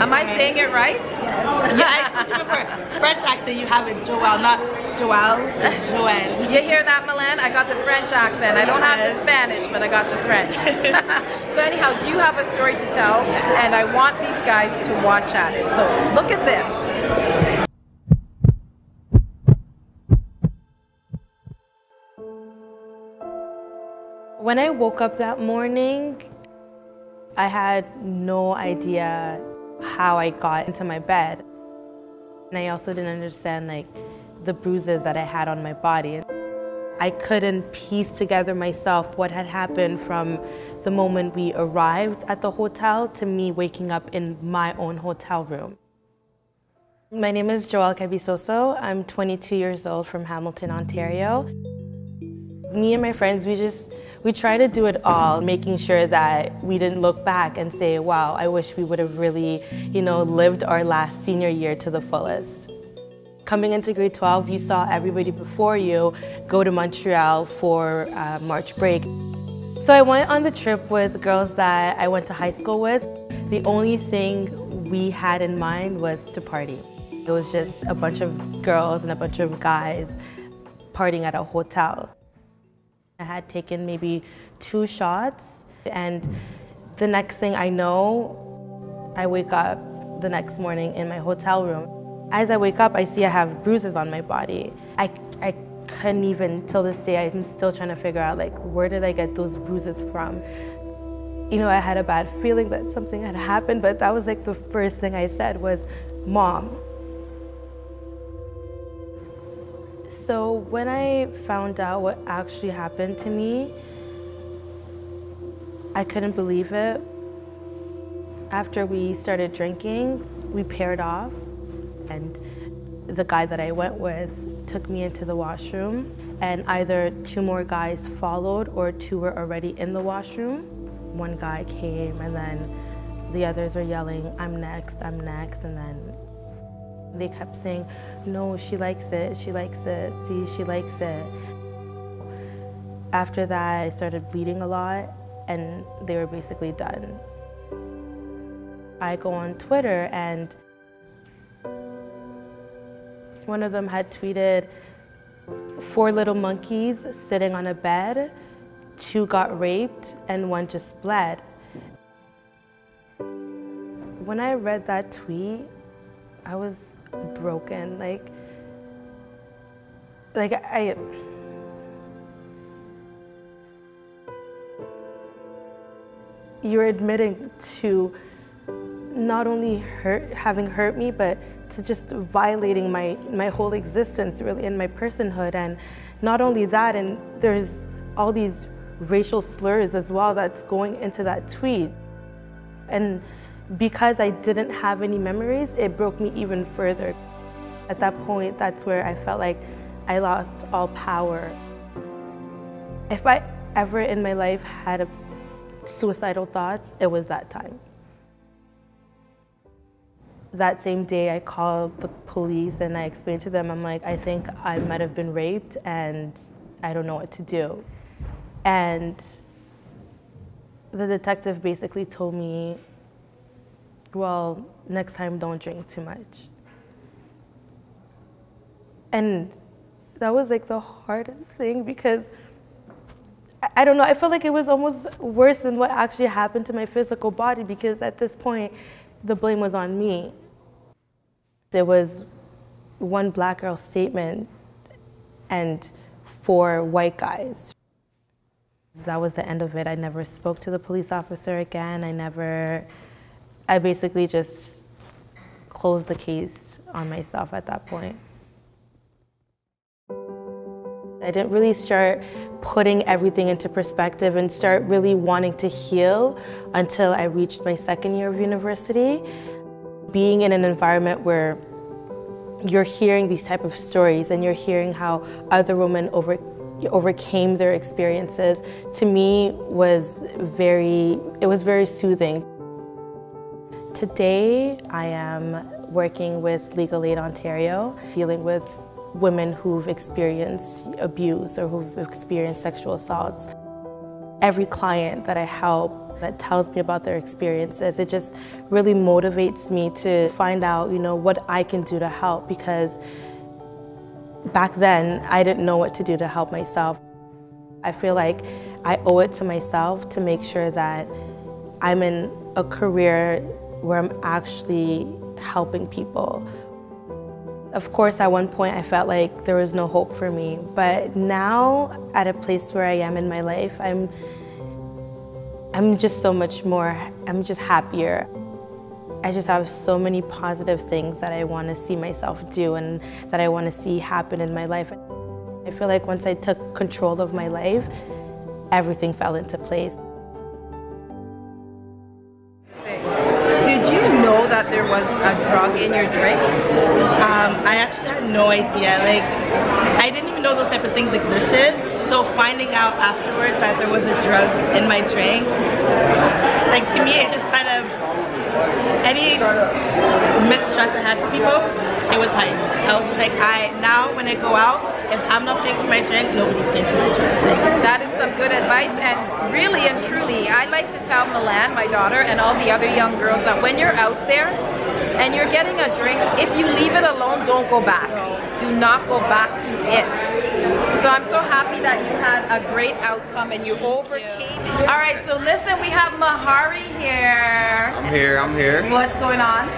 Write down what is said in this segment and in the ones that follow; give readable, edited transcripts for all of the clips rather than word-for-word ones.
Am I saying it right? Yes. Yeah, I told you before. French accent, you have it, Joelle, not Joelle, Joelle. You hear that, Milan? I got the French accent. I don't have the Spanish, but I got the French. So anyhow, you have a story to tell, and I want these guys to watch at it. So look at this. When I woke up that morning, I had no idea how I got into my bed. And I also didn't understand like the bruises that I had on my body. I couldn't piece together myself what had happened from the moment we arrived at the hotel to me waking up in my own hotel room. My name is Joelle Cabisoso. I'm 22 years old from Hamilton, Ontario. Me and my friends, we try to do it all, making sure that we didn't look back and say, wow, I wish we would have really, lived our last senior year to the fullest. Coming into grade 12, you saw everybody before you go to Montreal for March break. So I went on the trip with girls that I went to high school with. The only thing we had in mind was to party. It was just a bunch of girls and a bunch of guys partying at a hotel. I had taken maybe 2 shots, and the next thing I know, I wake up the next morning in my hotel room. As I wake up, I see I have bruises on my body. I couldn't even, till this day, I'm still trying to figure out, like, where did I get those bruises from? I had a bad feeling that something had happened, but that was like the first thing I said was, Mom. So when I found out what actually happened to me, I couldn't believe it. After we started drinking, we paired off, and the guy that I went with took me into the washroom, and either 2 more guys followed or 2 were already in the washroom. One guy came, and then the others were yelling, I'm next, and then they kept saying, no, she likes it, see, she likes it. After that, I started bleeding a lot, and they were basically done. I go on Twitter, and one of them had tweeted 4 little monkeys sitting on a bed, 2 got raped, and 1 just bled. When I read that tweet, I was broken. You're admitting to not only having hurt me, but to just violating my whole existence, really, and my personhood. And not only that, and there's all these racial slurs as well that's going into that tweet. And because I didn't have any memories, it broke me even further. At that point, that's where I felt like I lost all power. If I ever in my life had suicidal thoughts, it was that time. That same day, I called the police and I explained to them, I'm like, I think I might have been raped and I don't know what to do. And the detective basically told me, well, next time don't drink too much. And that was like the hardest thing, because I don't know, I felt like it was almost worse than what actually happened to my physical body, because at this point, the blame was on me. There was 1 black girl statement and 4 white guys. That was the end of it. I never spoke to the police officer again. I basically just closed the case on myself at that point. I didn't really start putting everything into perspective and start really wanting to heal until I reached my 2nd year of university. Being in an environment where you're hearing these type of stories and you're hearing how other women overcame their experiences, to me was very soothing. Today, I am working with Legal Aid Ontario, dealing with women who've experienced abuse or who've experienced sexual assaults. Every client that I help that tells me about their experiences. It just really motivates me to find out, what I can do to help, because back then I didn't know what to do to help myself. I feel like I owe it to myself to make sure that I'm in a career where I'm actually helping people. Of course, at one point I felt like there was no hope for me, but now at a place where I am in my life, I'm just so much more, I'm just happier. I just have so many positive things that I want to see myself do and that I want to see happen in my life. I feel like once I took control of my life, everything fell into place. Did you know that there was a drug in your drink? I actually had no idea. Like, I didn't even know those type of things existed. So finding out afterwards that there was a drug in my drink, like, to me, it just kind of, any mistrust I had for people, it was heightened. I was just like, now when I go out, if I'm not paying for my drink, nobody's paying for my drink. That is some good advice, and really and truly, I like to tell Milan, my daughter, and all the other young girls that when you're out there and you're getting a drink, if you leave it alone, don't go back. Do not go back to it. So I'm so happy that you had a great outcome and you overcame it. All right, so listen, we have Mehari here. I'm here. What's going on?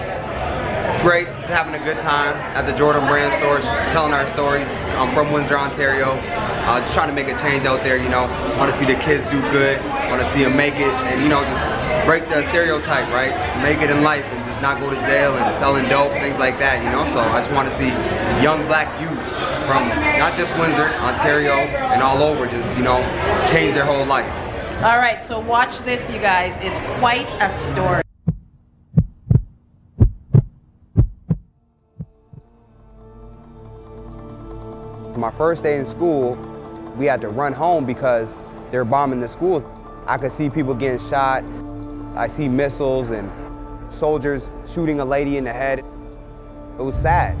Great, just having a good time at the Jordan Brand store, telling our stories. I'm from Windsor, Ontario. Just trying to make a change out there, Want to see the kids do good, want to see them make it, and just break the stereotype, right? Make it in life and just not go to jail and selling dope, things like that, So I just want to see young black youth from not just Windsor, Ontario, and all over, just, change their whole life. All right, so watch this, you guys. It's quite a story. My first day in school, we had to run home because they were bombing the schools. I could see people getting shot. I see missiles and soldiers shooting a lady in the head. It was sad.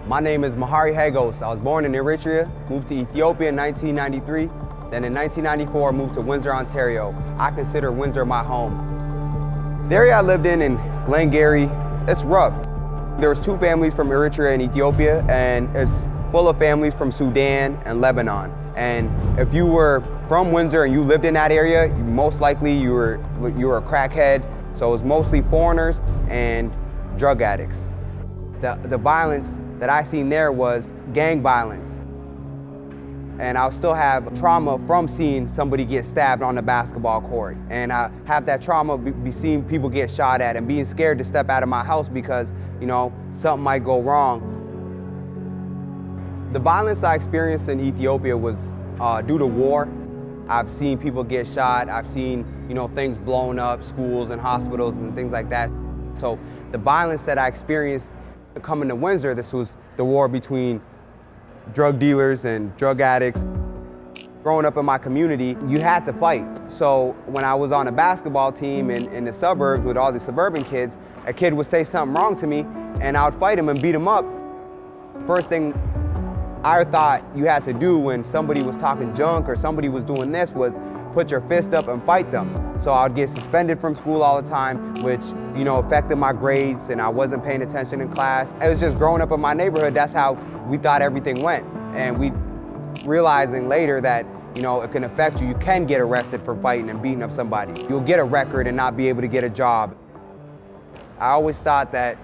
My name is Mehari Hagos. I was born in Eritrea, moved to Ethiopia in 1993. Then in 1994, I moved to Windsor, Ontario. I consider Windsor my home. The area I lived in Glengarry, it's rough. There was 2 families from Eritrea and Ethiopia, and it's full of families from Sudan and Lebanon. And if you were from Windsor and you lived in that area, most likely you were a crackhead. So it was mostly foreigners and drug addicts. The violence that I seen there was gang violence. And I'll still have trauma from seeing somebody get stabbed on the basketball court. And I have that trauma be seeing people get shot at and being scared to step out of my house because, something might go wrong. The violence I experienced in Ethiopia was due to war. I've seen people get shot. I've seen, things blown up, schools and hospitals and things like that. So the violence that I experienced coming to Windsor, this was the war between drug dealers and drug addicts. Growing up in my community, you had to fight. So when I was on a basketball team in the suburbs with all the suburban kids, a kid would say something wrong to me and I would fight him and beat him up. First thing I thought you had to do when somebody was talking junk or somebody was doing this was put your fist up and fight them. So I would get suspended from school all the time, which, affected my grades and I wasn't paying attention in class. It was just growing up in my neighborhood, that's how we thought everything went. And we realizing later that, it can affect you. You can get arrested for fighting and beating up somebody. You'll get a record and not be able to get a job. I always thought that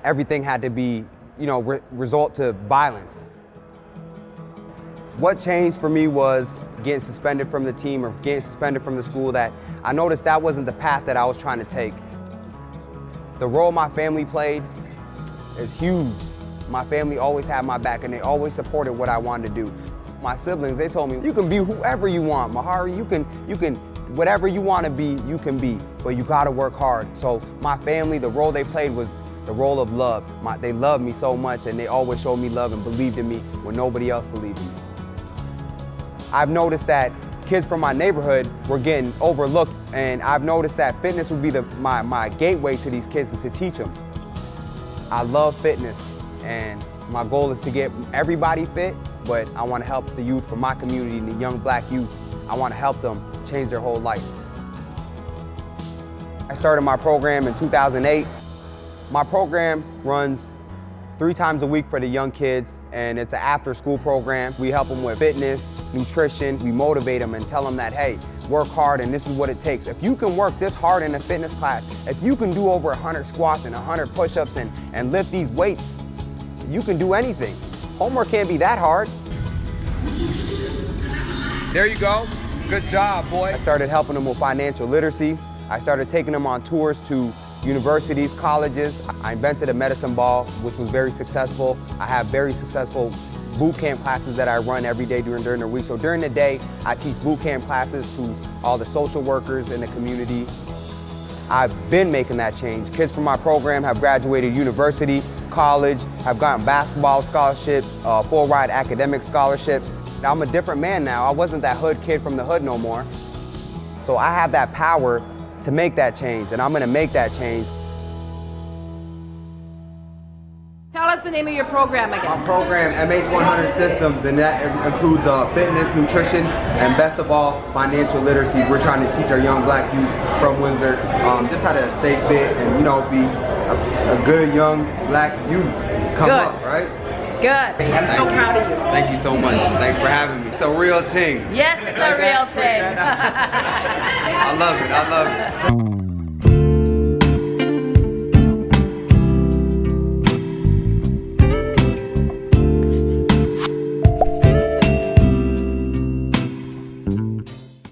everything had to be, result to violence. What changed for me was getting suspended from the team or getting suspended from the school, that I noticed that wasn't the path that I was trying to take. The role my family played is huge. My family always had my back and they always supported what I wanted to do. My siblings, they told me, you can be whoever you want, Mehari, you can, whatever you want to be, you can be, but you got to work hard. So my family, the role they played was the role of love. They loved me so much and they always showed me love and believed in me when nobody else believed in me. I've noticed that kids from my neighborhood were getting overlooked, and I've noticed that fitness would be my gateway to these kids and to teach them. I love fitness, and my goal is to get everybody fit, but I want to help the youth from my community, the young black youth. I want to help them change change their whole life. I started my program in 2008. My program runs 3 times a week for the young kids, and it's an after-school program. We help them with fitness, nutrition. We motivate them and tell them that, hey, work hard and this is what it takes. If you can work this hard in a fitness class, if you can do over 100 squats and 100 push-ups and lift these weights, you can do anything. Homework can't be that hard. There you go. Good job, boy. I started helping them with financial literacy. I started taking them on tours to universities, colleges. I invented a medicine ball, which was very successful. I have very successful boot camp classes that I run every day during the week. So during the day, I teach boot camp classes to all the social workers in the community. I've been making that change. Kids from my program have graduated university, college, have gotten basketball scholarships, full ride academic scholarships. Now, I'm a different man now. I wasn't that hood kid from the hood no more. So I have that power to make that change, and I'm gonna make that change. Tell us the name of your program again. My program, MH100 Systems, and that includes fitness, nutrition, and best of all, financial literacy. We're trying to teach our young black youth from Windsor just how to stay fit and, you know, be a good young black youth come up, right? Good. I'm so proud of you. Thank you so much. Thanks for having me. It's a real thing. Yes, it's a real thing. I love it. I love it.